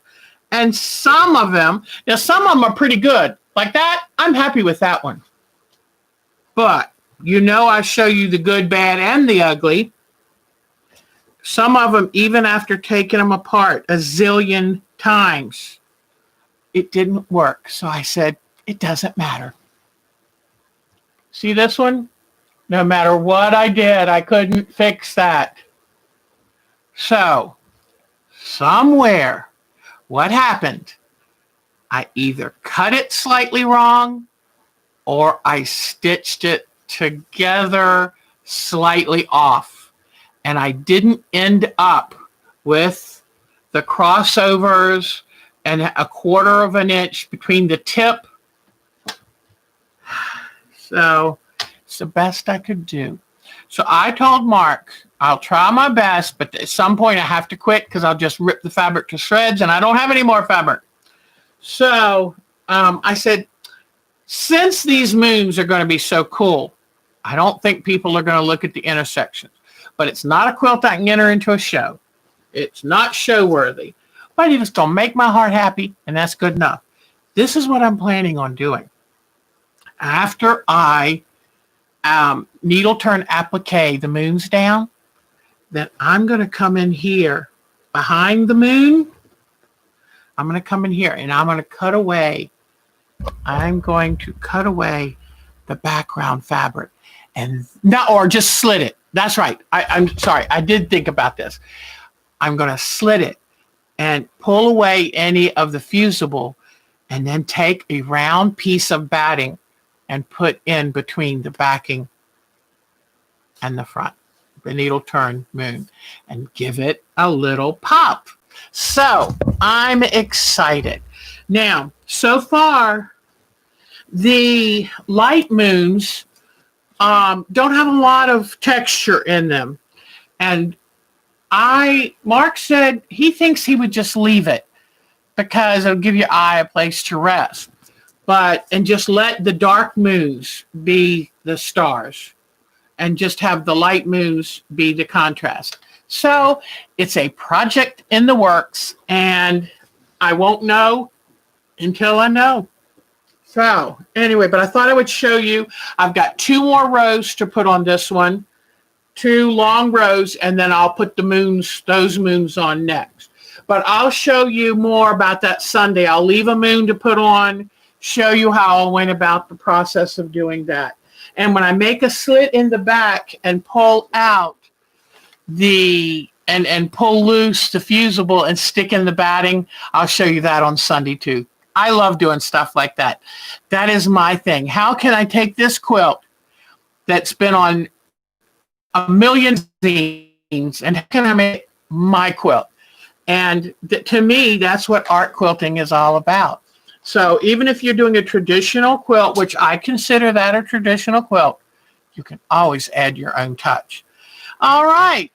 And some of them are pretty good. Like that, I'm happy with that one. But, you know, I show you the good, bad, and the ugly. Some of them, even after taking them apart a zillion times, it didn't work. So I said, it doesn't matter. See this one? No matter what I did, I couldn't fix that. So somewhere, what happened? I either cut it slightly wrong or I stitched it together slightly off. And I didn't end up with the crossovers and 1/4 of an inch between the tip. So it's the best I could do. So I told Mark, I'll try my best, but at some point I have to quit because I'll just rip the fabric to shreds and I don't have any more fabric. So I said, since these moons are going to be so cool, I don't think people are going to look at the intersections. But it's not a quilt I can enter into a show. It's not show worthy. But it's going to make my heart happy, and that's good enough. This is what I'm planning on doing. After I needle turn applique the moons down, then I'm going to come in here behind the moon. I'm going to come in here and I'm going to cut away. I'm going to cut away the background fabric and not, or just slit it. That's right. I'm sorry. I did think about this. I'm going to slit it and pull away any of the fusible and then take a round piece of batting and put in between the backing and the front, the needle turn moon, and give it a little pop. So I'm excited. Now, so far, the light moons don't have a lot of texture in them. And Mark said he thinks he would just leave it because it'll give your eye a place to rest. And just let the dark moons be the stars and just have the light moons be the contrast. So it's a project in the works and I won't know until I know. So anyway, but I thought I would show you, I've got 2 more rows to put on this one, 2 long rows, and then I'll put those moons on next. But I'll show you more about that Sunday. I'll leave a moon to put on, show you how I went about the process of doing that. And when I make a slit in the back and pull out and pull loose the fusible and stick in the batting, I'll show you that on Sunday too. I love doing stuff like that. That is my thing. How can I take this quilt that's been on a million zines and how can I make my quilt? And to me, that's what art quilting is all about. So even if you're doing a traditional quilt, which I consider that a traditional quilt, you can always add your own touch. All right.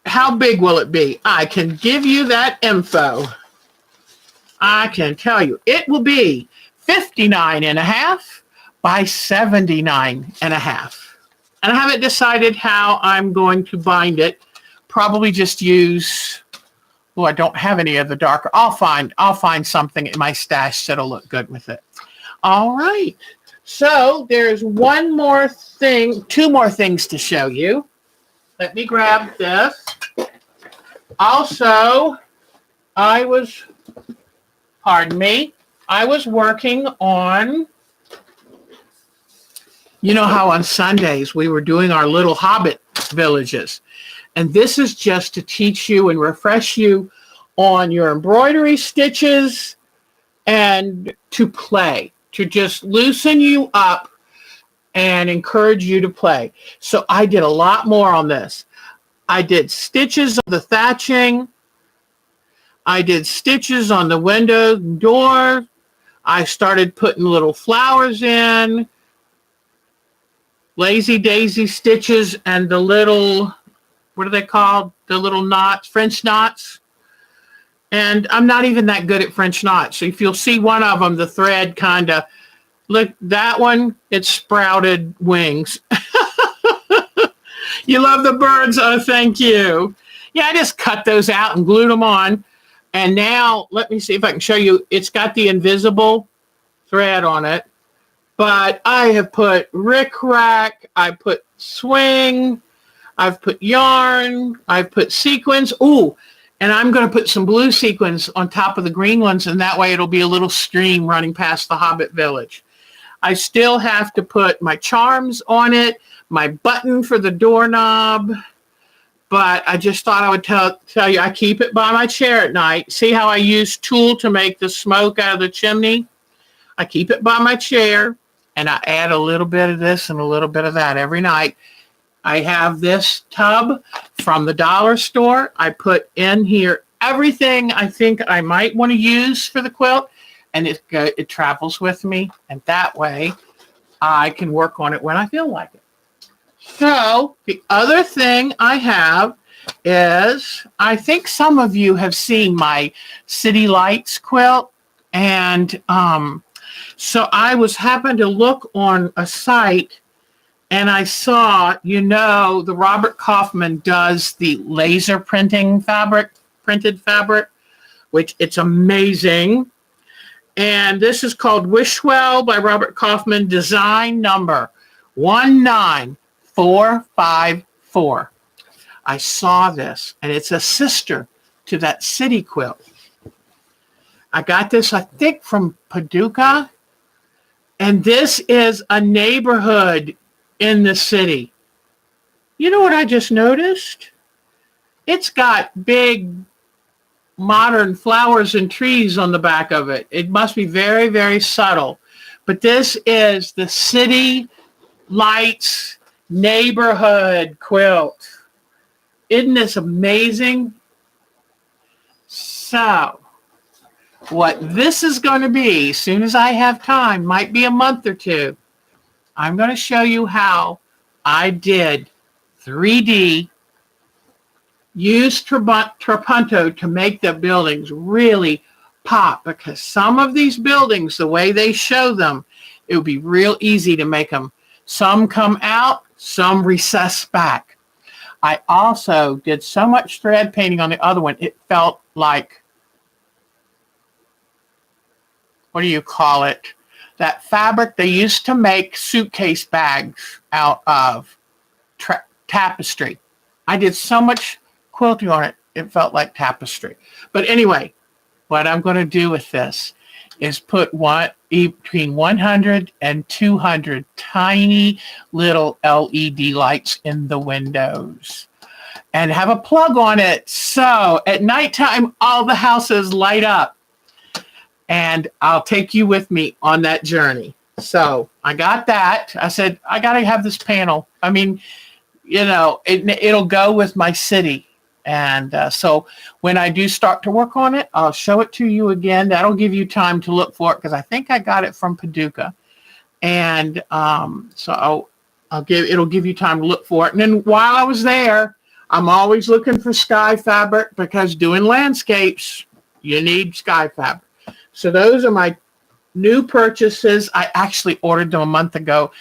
How big will it be? I can give you that info. I can tell you it will be 59.5 by 79.5. And I haven't decided how I'm going to bind it. Probably just use, I don't have any of the darker. I'll find something in my stash that'll look good with it. All right. So there's 2 more things to show you. Let me grab this. Also, I was working on, you know how on Sundays we were doing our little hobbit villages. And this is just to teach you and refresh you on your embroidery stitches and to play, to just loosen you up and encourage you to play. So I did a lot more on this. I did stitches on the thatching. I did stitches on the window and door. I started putting little flowers in, lazy daisy stitches, and the little, what are they called? The little knots, French knots. And I'm not even that good at French knots. So if you'll see one of them, the thread kind of, look, that one, it sprouted wings. You love the birds? Oh, thank you. Yeah, I just cut those out and glued them on. And now, let me see if I can show you. It's got the invisible thread on it. But I have put rickrack, I put swing, I've put yarn, I've put sequins. Ooh, And I'm going to put some blue sequins on top of the green ones, and that way it'll be a little stream running past the Hobbit village. I still have to put my charms on it, my button for the doorknob, but I just thought I would tell you, I keep it by my chair at night. See how I use tulle to make the smoke out of the chimney? I keep it by my chair, and I add a little bit of this and a little bit of that every night. I have this tub from the dollar store. I put in here everything I think I might want to use for the quilt, and it travels with me, and that way I can work on it when I feel like it. So the other thing I have is, I think some of you have seen my City Lights quilt, and so I happened to look on a site, and I saw, the Robert Kaufman does the laser printed fabric, which it's amazing. And this is called Wishwell by Robert Kaufman, design number 19454. I saw this, and it's a sister to that city quilt. I got this, I think, from Paducah, and this is a neighborhood in the city. You know what I just noticed? It's got big modern flowers and trees on the back of it. It must be very, very subtle. But this is the City Lights neighborhood quilt. Isn't this amazing? So, what this is going to be, as soon as I have time, might be a month or two, I'm going to show you how I did 3D, use Trapunto to make the buildings really pop, because some of these buildings, the way they show them, it would be real easy to make them. Some come out, some recess back. I also did so much thread painting on the other one, it felt like, what do you call it? That fabric they used to make suitcase bags out of, tapestry. I did so much quilting on it, it felt like tapestry. But anyway, what I'm going to do with this is put between 100 and 200 tiny little LED lights in the windows and have a plug on it. So at nighttime, all the houses light up. And I'll take you with me on that journey. So I got that. I said, I got to have this panel. I mean, it'll go with my city. And so when I do start to work on it, I'll show it to you again. That'll give you time to look for it, because I think I got it from Paducah. And so it'll give you time to look for it. And then while I was there, I'm always looking for sky fabric, because doing landscapes, you need sky fabric. So those are my new purchases. I actually ordered them a month ago,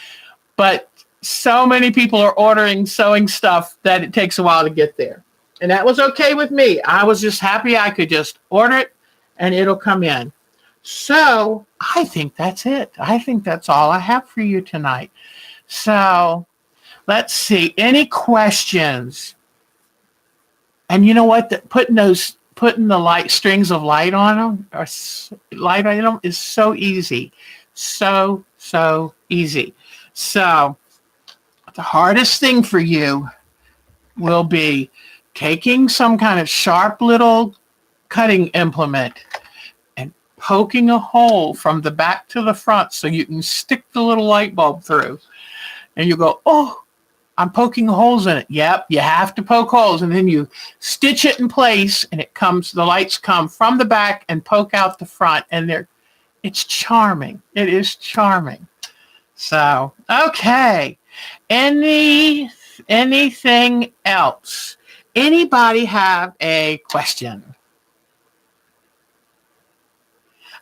but so many people are ordering sewing stuff that it takes a while to get there. And that was okay with me. I was just happy I could just order it and it'll come in. So I think that's it. I think that's all I have for you tonight. So let's see. Any questions? And you know what? Putting the strings of light on them, or light on them, is so easy. So easy. So the hardest thing for you will be taking some kind of sharp little cutting implement and poking a hole from the back to the front so you can stick the little light bulb through. And you go, oh, I'm poking holes in it. Yep, you have to poke holes, and then you stitch it in place, and the lights come from the back and poke out the front, and it's charming. It is charming. So, okay. Anything else? Anybody have a question?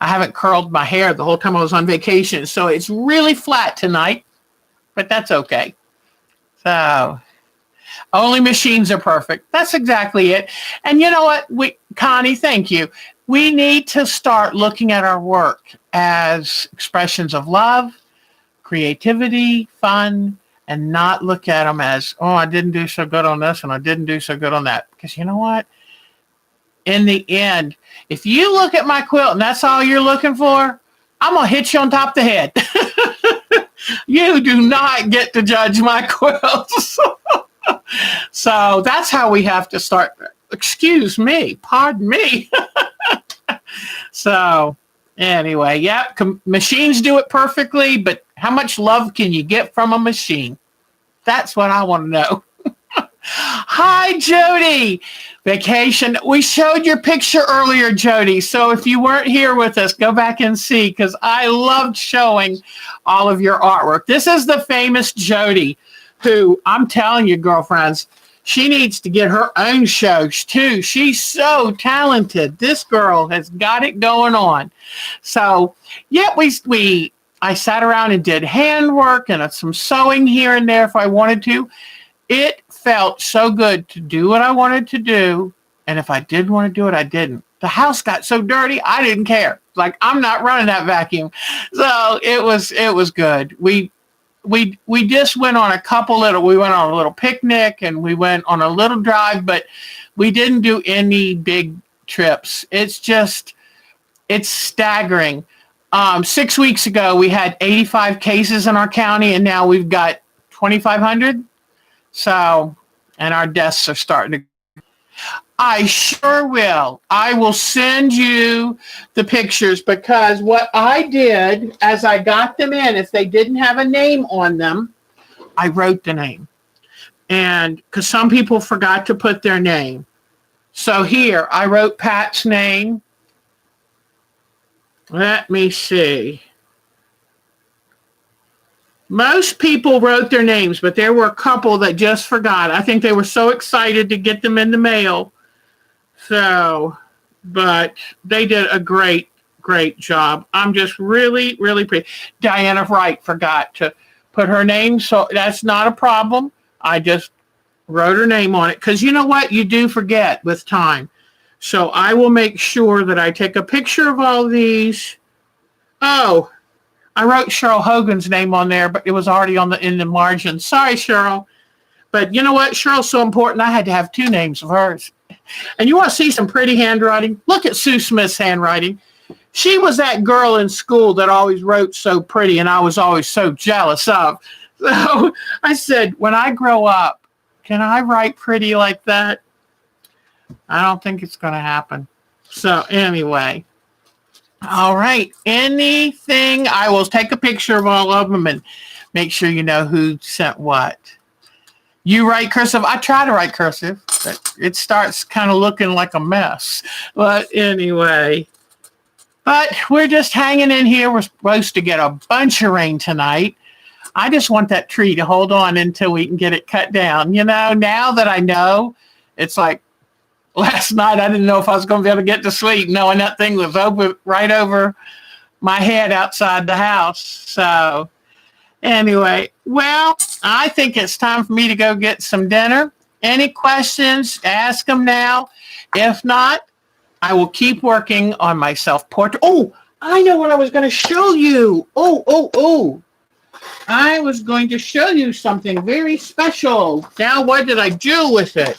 I haven't curled my hair the whole time I was on vacation, so it's really flat tonight, but that's okay. So, only machines are perfect. That's exactly it. And you know what, Connie, thank you. We need to start looking at our work as expressions of love, creativity, fun, and not look at them as, oh, I didn't do so good on this and I didn't do so good on that. Because you know what? in the end, if you look at my quilt and that's all you're looking for, I'm going to hit you on top of the head. You do not get to judge my quilts. So that's how we have to start. Excuse me. Pardon me. So anyway, yep, machines do it perfectly, but how much love can you get from a machine? That's what I want to know. Hi, Jody. Vacation. We showed your picture earlier, Jody. So if you weren't here with us, go back and see, because I loved showing all of your artwork. This is the famous Jody, who I'm telling you, girlfriends, she needs to get her own shows too. She's so talented. This girl has got it going on. So yeah, I sat around and did handwork and some sewing here and there if I wanted to. It felt so good to do what I wanted to do. And if I didn't want to do it, I didn't. The house got so dirty, I didn't care. Like, I'm not running that vacuum. So it was good. We just went on we went on a little picnic and we went on a little drive, but we didn't do any big trips. It's staggering. 6 weeks ago, we had 85 cases in our county, and now we've got 2,500. So, and our deaths are starting to. I sure will. I will send you the pictures, because what I did as I got them in, if they didn't have a name on them, I wrote the name. And because some people forgot to put their name. So here, I wrote Pat's name. Let me see. Most people wrote their names, but there were a couple that just forgot. I think they were so excited to get them in the mail. So, but they did a great job. I'm just really, really pretty. Diana Wright forgot to put her name, so that's not a problem. I just wrote her name on it, because you know what? You do forget with time. So I will make sure that I take a picture of all these. Oh, I wrote Cheryl Hogan's name on there, but it was already in the margin. Sorry, Cheryl. But you know what? Cheryl's so important, I had to have two names of hers. And you want to see some pretty handwriting? Look at Sue Smith's handwriting. She was that girl in school that always wrote so pretty, and I was always so jealous of. So I said, when I grow up, can I write pretty like that? I don't think it's going to happen. So anyway. All right. Anything, I will take a picture of all of them and make sure you know who sent what. You write cursive. I try to write cursive, but it starts kind of looking like a mess. But anyway, but we're just hanging in here. We're supposed to get a bunch of rain tonight. I just want that tree to hold on until we can get it cut down. You know, now that I know, it's like, last night, I didn't know if I was going to be able to get to sleep, knowing that thing was right over my head outside the house. So anyway, well, I think it's time for me to go get some dinner. Any questions, ask them now. If not, I will keep working on my self-portrait. Oh, I know what I was going to show you. Oh. I was going to show you something very special. Now, what did I do with it?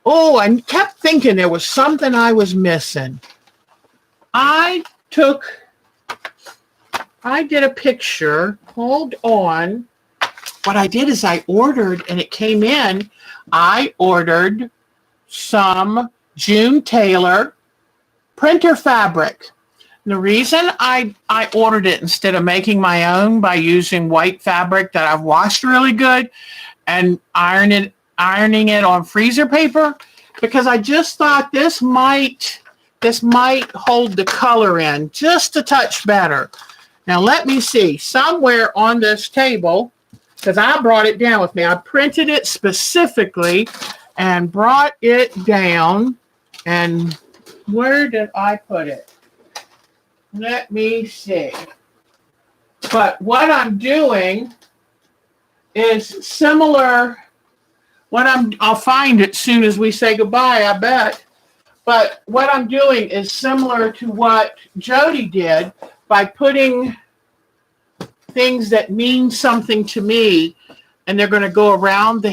Oh, I kept thinking there was something I was missing. I did a picture. Hold on. What I did is I ordered, and it came in. I ordered some June Taylor printer fabric. The reason I ordered it instead of making my own by using white fabric that I've washed really good and ironing it on freezer paper, because I just thought this might hold the color in just a touch better. Now let me see, somewhere on this table, because I brought it down with me. I printed it specifically and brought it down. And where did I put it? Let me see. But what I'm doing is similar. I'll find it soon as we say goodbye, I bet. But what I'm doing is similar to what Jody did by putting things that mean something to me, and they're going to go around my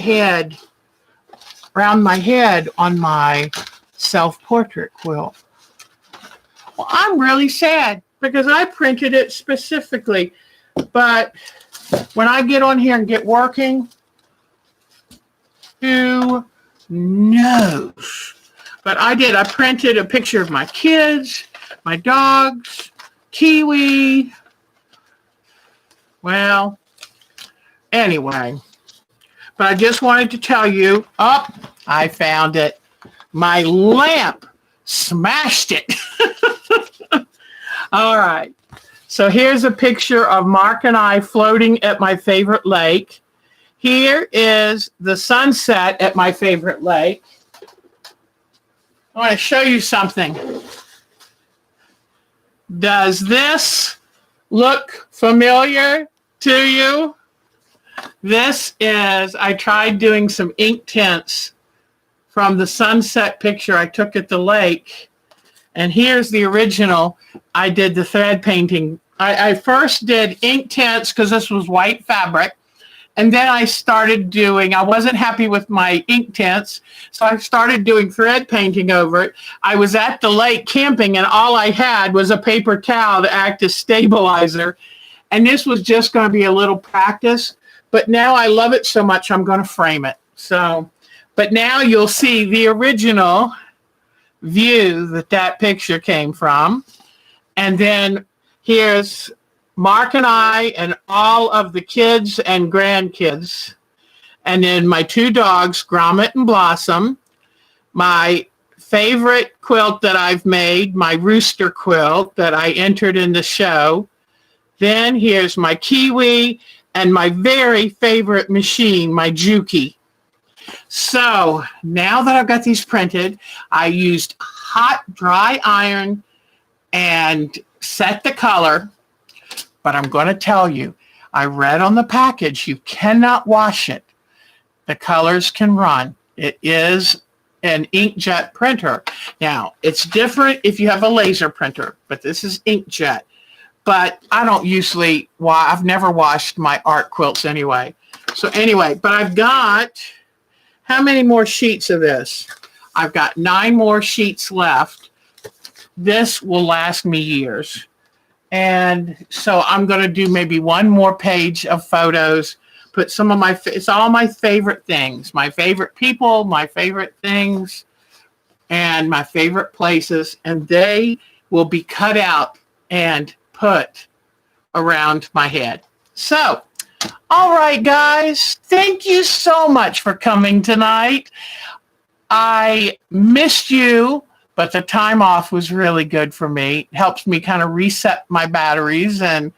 head on my self-portrait quilt. Well, I'm really sad because I printed it specifically, but when I get on here and get working, who knows? But I did. I printed a picture of my kids, my dogs, Kiwi. Well, anyway, but I just wanted to tell you, I found it. My lamp smashed it. All right. So here's a picture of Mark and I floating at my favorite lake. Here is the sunset at my favorite lake. I want to show you something. Does this look familiar to you? This is, I tried doing some ink tints from the sunset picture I took at the lake. And here's the original. I did the thread painting. I first did ink tints because this was white fabric. And then I started doing, I wasn't happy with my ink tints, so I started doing thread painting over it. I was at the lake camping, and all I had was a paper towel to act as stabilizer. And this was just going to be a little practice. But now I love it so much, I'm going to frame it. So, but now you'll see the original view that picture came from. And then here's Mark and I and all of the kids and grandkids. And then my two dogs, Gromit and Blossom. My favorite quilt that I've made, my rooster quilt that I entered in the show. Then here's my Kiwi and my very favorite machine, my Juki. So now that I've got these printed, I used hot dry iron and set the color. But I'm going to tell you, I read on the package, you cannot wash it. The colors can run. It is an inkjet printer. Now, it's different if you have a laser printer, but this is inkjet. But I don't usually, I've never washed my art quilts anyway. So anyway, but I've got, how many more sheets of this? I've got 9 more sheets left. This will last me years. And so I'm going to do maybe one more page of photos, put some of my, it's all my favorite things, my favorite people, my favorite things, and my favorite places. And they will be cut out and put around my head. So, all right, guys, thank you so much for coming tonight. I missed you. But the time off was really good for me. It helps me kind of reset my batteries. And,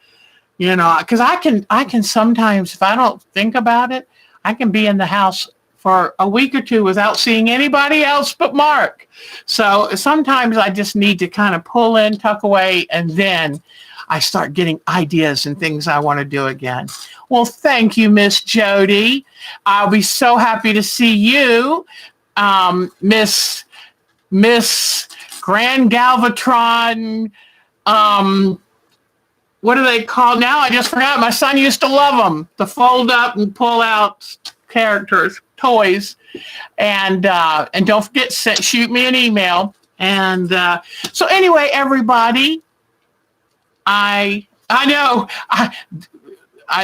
you know, because I can sometimes, if I don't think about it, I can be in the house for a week or two without seeing anybody else but Mark. So sometimes I just need to kind of pull in, tuck away, and then I start getting ideas and things I want to do again. Well, thank you, Miss Jody. I'll be so happy to see you, Miss Grand Galvatron, what do they call now? I just forgot. My son used to love them, the fold up and pull out characters, toys. And don't forget, shoot me an email. And so anyway, everybody, I know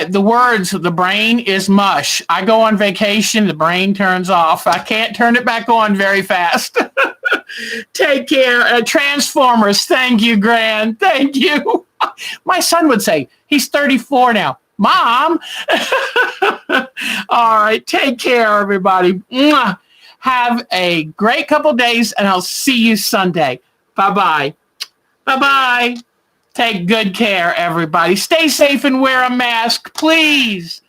the words, the brain is mush. I go on vacation, the brain turns off. I can't turn it back on very fast. Take care. Transformers, thank you, Gran. Thank you. My son would say, he's 34 now. Mom. All right, take care, everybody. Mwah. Have a great couple days, and I'll see you Sunday. Bye-bye. Bye-bye. Take good care, everybody. Stay safe and wear a mask, please.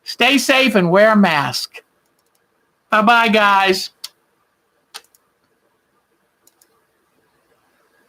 Stay safe and wear a mask. Bye-bye, guys.